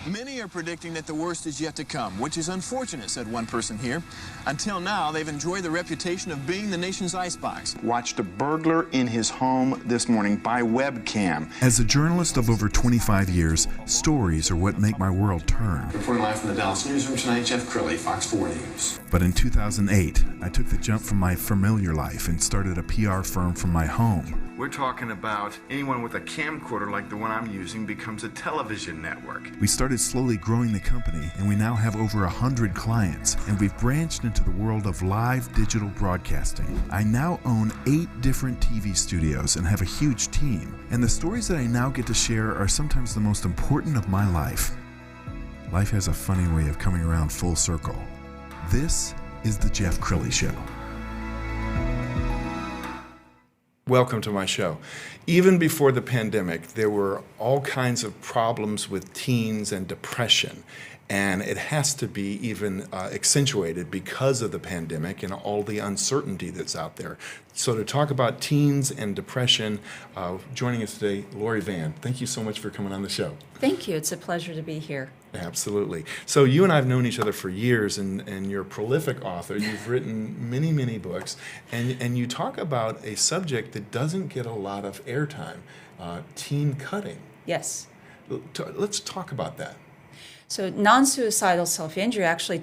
Many are predicting that the worst is yet to come, which is unfortunate, said one person here. Until now, they've enjoyed the reputation of being the nation's icebox. Watched a burglar in his home this morning by webcam. As a journalist of over 25 years, stories are what make my world turn. Reporting live from the Dallas newsroom tonight, Jeff Crilley, Fox 4 News. But in 2008, I took the jump from my familiar life and started a PR firm from my home. We're talking about anyone with a camcorder like the one I'm using becomes a television network. We started slowly growing the company, and we now have over 100 clients, and we've branched into the world of live digital broadcasting. I now own 8 different TV studios and have a huge team, and the stories that I now get to share are sometimes the most important of my life. Life has a funny way of coming around full circle. This is the Jeff Crilley Show. Welcome to my show. Even before the pandemic, there were all kinds of problems with teens and depression, and it has to be even accentuated because of the pandemic and all the uncertainty that's out there. So to talk about teens and depression, joining us today, Lori Vann. Thank you so much for coming on the show. Thank you. It's a pleasure to be here. Absolutely. So you and I have known each other for years, and you're a prolific author. You've written many, many books, and you talk about a subject that doesn't get a lot of airtime, teen cutting. Yes. Let's talk about that. So non-suicidal self-injury actually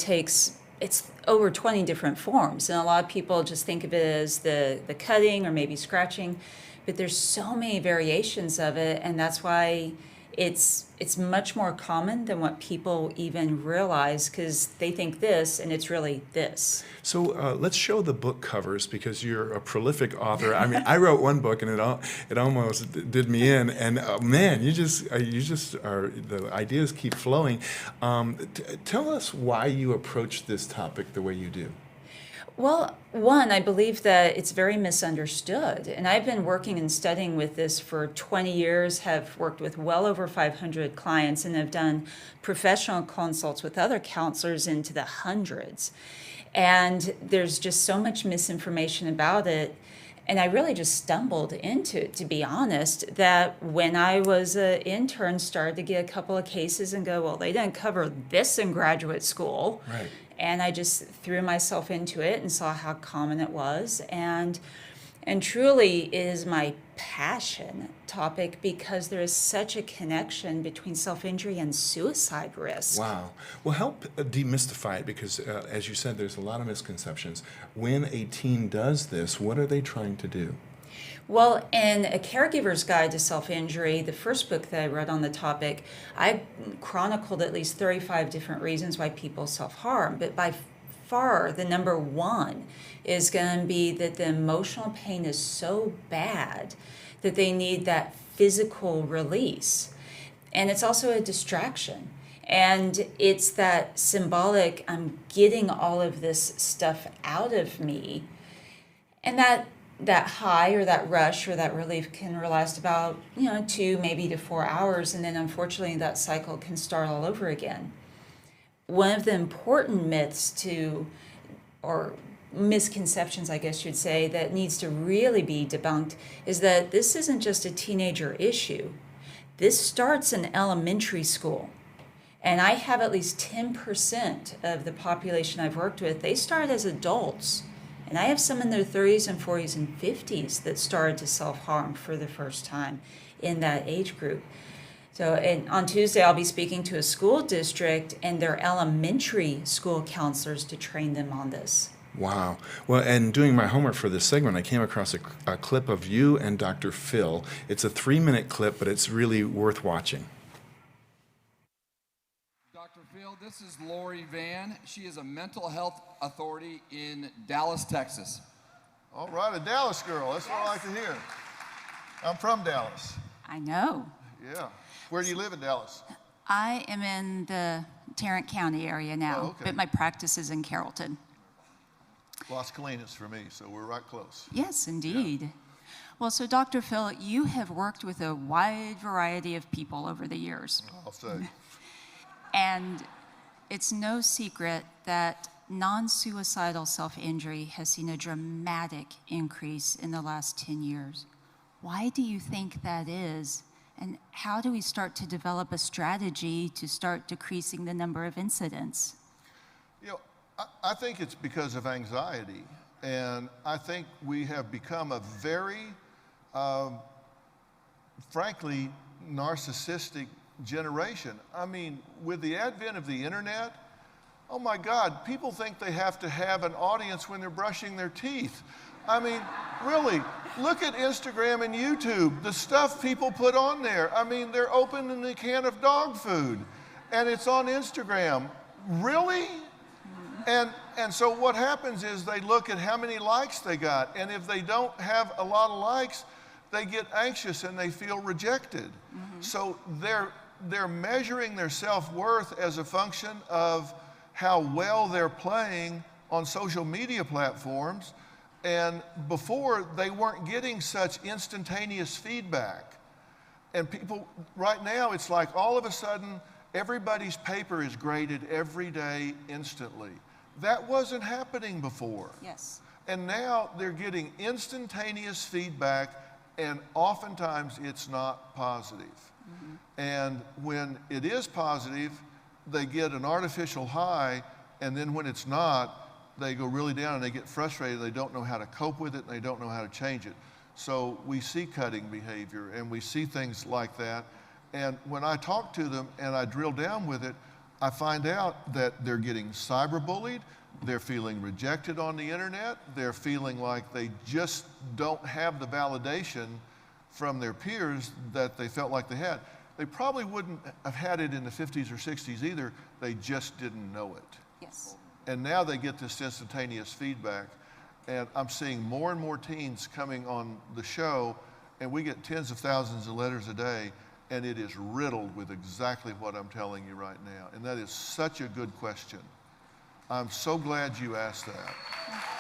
it's over 20 different forms, and a lot of people just think of it as the cutting or maybe scratching, but there's so many variations of it, and that's why it's much more common than what people even realize, because they think this and it's really this. So let's show the book covers, because you're a prolific author. I mean, I wrote one book and it almost did me in, and man, you just are, the ideas keep flowing. Tell us why you approach this topic the way you do. Well, one, I believe that it's very misunderstood. And I've been working and studying with this for 20 years, have worked with well over 500 clients, and have done professional consults with other counselors into the hundreds. And there's just so much misinformation about it. And I really just stumbled into it, to be honest, that when I was an intern, started to get a couple of cases and go, well, they didn't cover this in graduate school. Right. And I just threw myself into it and saw how common it was. And truly it is my passion topic, because there is such a connection between self-injury and suicide risk. Wow. Well, help demystify it, because as you said, there's a lot of misconceptions. When a teen does this, what are they trying to do? Well, in A Caregiver's Guide to Self-Injury, the first book that I read on the topic, I chronicled at least 35 different reasons why people self-harm. But by far, the number one is going to be that the emotional pain is so bad that they need that physical release. And it's also a distraction. And it's that symbolic, I'm getting all of this stuff out of me. And that high or that rush or that relief can last about 2 maybe to 4 hours, and then unfortunately that cycle can start all over again. One of the important myths or misconceptions, I guess you'd say, that needs to really be debunked is that this isn't just a teenager issue. This starts in elementary school. And I have at least 10% of the population I've worked with, they start as adults. And I have some in their 30s and 40s and 50s that started to self-harm for the first time in that age group. So on Tuesday, I'll be speaking to a school district and their elementary school counselors to train them on this. Wow. Well, and doing my homework for this segment, I came across a clip of you and Dr. Phil. It's a 3-minute clip, but it's really worth watching. This is Lori Vann. She is a mental health authority in Dallas, Texas. All right, a Dallas girl. That's what I like to hear. I'm from Dallas. I know. Yeah. Where do you live in Dallas? I am in the Tarrant County area now, but my practice is in Carrollton. Las Colinas for me, so we're right close. Yes, indeed. Yeah. Well, so Dr. Phil, you have worked with a wide variety of people over the years. I'll say. And it's no secret that non-suicidal self-injury has seen a dramatic increase in the last 10 years. Why do you think that is? And how do we start to develop a strategy to start decreasing the number of incidents? You know, I think it's because of anxiety. And I think we have become a very, frankly, narcissistic generation. I mean, with the advent of the internet, oh my God, people think they have to have an audience when they're brushing their teeth. I mean, really, look at Instagram and YouTube, the stuff people put on there. I mean, they're opening a can of dog food and it's on Instagram. Really? And so what happens is they look at how many likes they got, and if they don't have a lot of likes, they get anxious and they feel rejected. So they're measuring their self-worth as a function of how well they're playing on social media platforms. And before, they weren't getting such instantaneous feedback. And people, right now, it's like all of a sudden, everybody's paper is graded every day instantly. That wasn't happening before. Yes. And now they're getting instantaneous feedback, and oftentimes it's not positive. And when it is positive, they get an artificial high, and then when it's not, they go really down and they get frustrated. They don't know how to cope with it, and they don't know how to change it. So we see cutting behavior, and we see things like that. And when I talk to them and I drill down with it, I find out that they're getting cyberbullied, they're feeling rejected on the internet, they're feeling like they just don't have the validation from their peers that they felt like they had. They probably wouldn't have had it in the 50s or 60s either, they just didn't know it. Yes. And now they get this instantaneous feedback. And I'm seeing more and more teens coming on the show, and we get tens of thousands of letters a day, and it is riddled with exactly what I'm telling you right now. And that is such a good question. I'm so glad you asked that.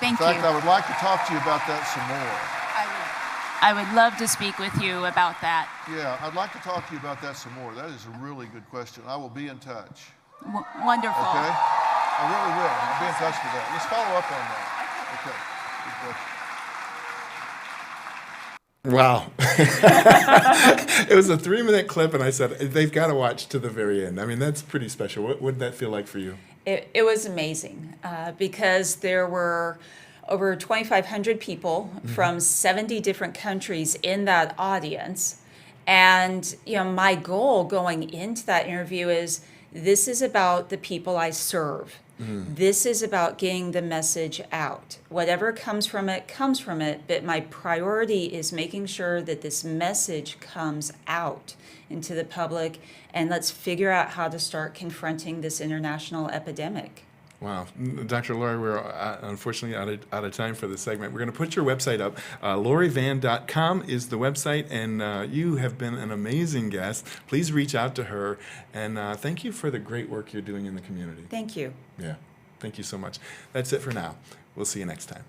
Thank you. In fact, I would like to talk to you about that some more. I would love to speak with you about that. Yeah, I'd like to talk to you about that some more. That is a really good question. I will be in touch. Wonderful. Okay? I really will. I'll be in touch with that. Let's follow up on that. Okay. Good question. Wow. It was a 3-minute clip, and I said, they've got to watch to the very end. I mean, that's pretty special. What did that feel like for you? It was amazing because there were over 2,500 people from 70 different countries in that audience. And, you know, my goal going into that interview is this is about the people I serve. This is about getting the message out. Whatever comes from it, but my priority is making sure that this message comes out into the public, and let's figure out how to start confronting this international epidemic. Wow. Dr. Lori, we're unfortunately out of time for this segment. We're going to put your website up. LoriVann.com is the website, and you have been an amazing guest. Please reach out to her, and thank you for the great work you're doing in the community. Thank you. Yeah. Thank you so much. That's it for now. We'll see you next time.